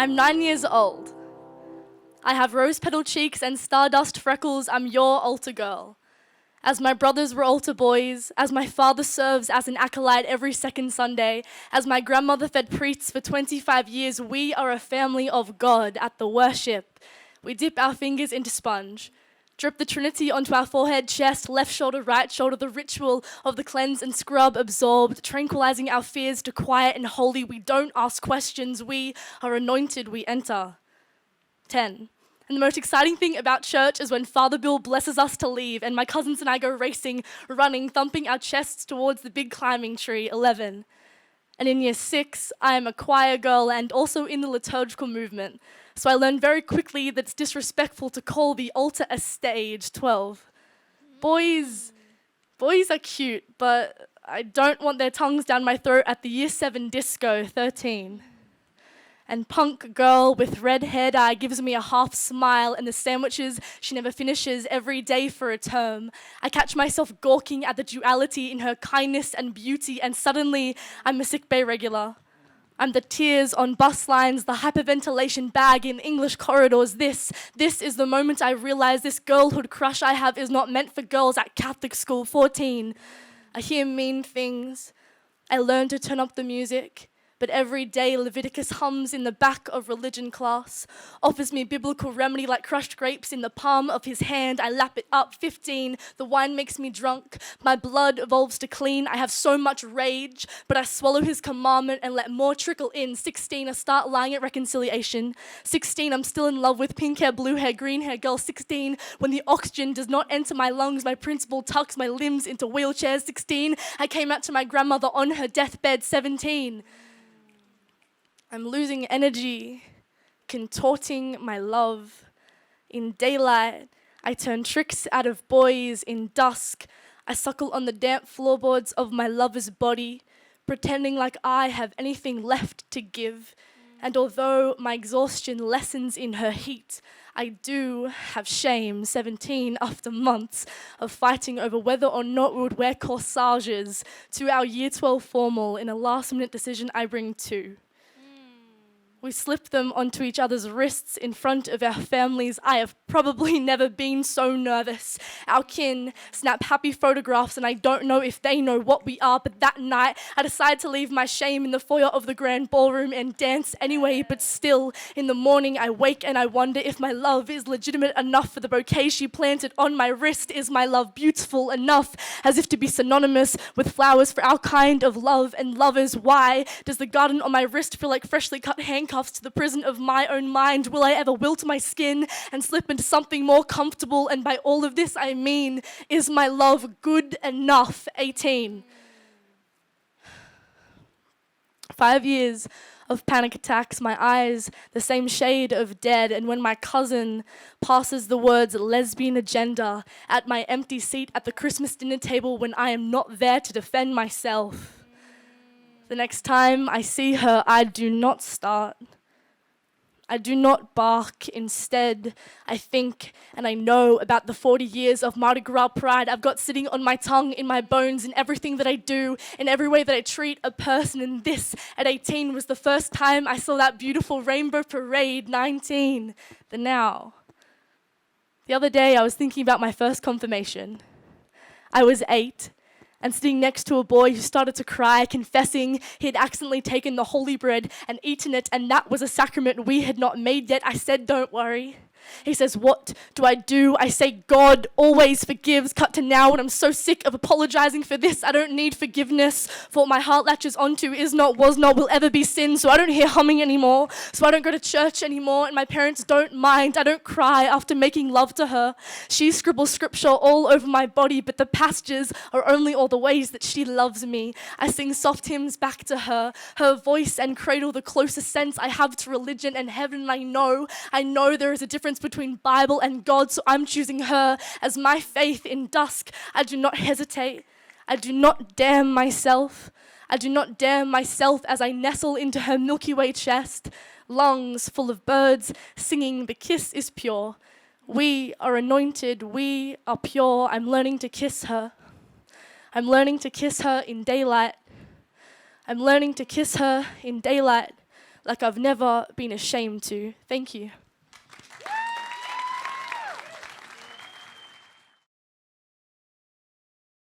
I'm 9 years old. I have rose-petal cheeks and stardust freckles. I'm your altar girl. As my brothers were altar boys, as my father serves as an acolyte every second Sunday, as my grandmother fed priests for 25 years, we are a family of God at the worship. We dip our fingers into sponge, drip the Trinity onto our forehead, chest, left shoulder, right shoulder, the ritual of the cleanse and scrub absorbed, tranquilizing our fears to quiet and holy. We don't ask questions, we are anointed, we enter. 10. And the most exciting thing about church is when Father Bill blesses us to leave and my cousins and I go racing, running, thumping our chests towards the big climbing tree. 11. And in year 6, I am a choir girl and also in the liturgical movement. So I learned very quickly that it's disrespectful to call the altar a stage. 12. Boys are cute, but I don't want their tongues down my throat at the year 7 disco. 13. And punk girl with red hair dye gives me a half smile and the sandwiches she never finishes every day for a term. I catch myself gawking at the duality in her kindness and beauty, and suddenly I'm a sick bay regular. I'm the tears on bus lines, the hyperventilation bag in English corridors. This is the moment I realize this girlhood crush I have is not meant for girls at Catholic school. 14. I hear mean things. I learn to turn up the music. But every day Leviticus hums in the back of religion class, offers me biblical remedy like crushed grapes in the palm of his hand. I lap it up. 15, the wine makes me drunk. My blood evolves to clean. I have so much rage, but I swallow his commandment and let more trickle in. 16, I start lying at reconciliation. 16, I'm still in love with pink hair, blue hair, green hair girl. 16, when the oxygen does not enter my lungs, my principal tucks my limbs into wheelchairs. 16, I came out to my grandmother on her deathbed. 17, I'm losing energy, contorting my love. In daylight, I turn tricks out of boys. In dusk, I suckle on the damp floorboards of my lover's body, pretending like I have anything left to give. And although my exhaustion lessens in her heat, I do have shame. 17, after months of fighting over whether or not we would wear corsages to our year 12 formal, in a last-minute decision I bring 2. We slip them onto each other's wrists in front of our families. I have probably never been so nervous. Our kin snap happy photographs and I don't know if they know what we are, but that night I decide to leave my shame in the foyer of the grand ballroom and dance anyway. But still, in the morning I wake and I wonder if my love is legitimate enough for the bouquet she planted on my wrist. Is my love beautiful enough as if to be synonymous with flowers for our kind of love and lovers? Why does the garden on my wrist feel like freshly cut handcuffs to the prison of my own mind? Will I ever wilt my skin and slip into something more comfortable? And by all of this I mean, is my love good enough? 18. 5 years of panic attacks, my eyes the same shade of dead, and when my cousin passes the words lesbian agenda at my empty seat at the Christmas dinner table when I am not there to defend myself, the next time I see her, I do not start. I do not bark. Instead, I think and I know about the 40 years of Mardi Gras pride I've got sitting on my tongue, in my bones, in everything that I do, in every way that I treat a person. And this, at 18, was the first time I saw that beautiful rainbow parade. 19, the now. The other day, I was thinking about my first confirmation. I was 8. And sitting next to a boy who started to cry, confessing he had accidentally taken the holy bread and eaten it, and that was a sacrament we had not made yet. I said, don't worry. He says, what do? I say, God always forgives. Cut to now, and I'm so sick of apologizing for this. I don't need forgiveness, for what my heart latches onto is not, was not, will ever be sin. So I don't hear humming anymore. So I don't go to church anymore, and my parents don't mind. I don't cry after making love to her. She scribbles scripture all over my body, but the passages are only all the ways that she loves me. I sing soft hymns back to her. Her voice and cradle the closest sense I have to religion and heaven. And I know there is a difference between Bible and God, so I'm choosing her as my faith in dusk. I do not hesitate. I do not damn myself. I do not damn myself as I nestle into her Milky Way chest, lungs full of birds singing, the kiss is pure. We are anointed, we are pure. I'm learning to kiss her. I'm learning to kiss her in daylight. I'm learning to kiss her in daylight. like I've never been ashamed to. Thank you.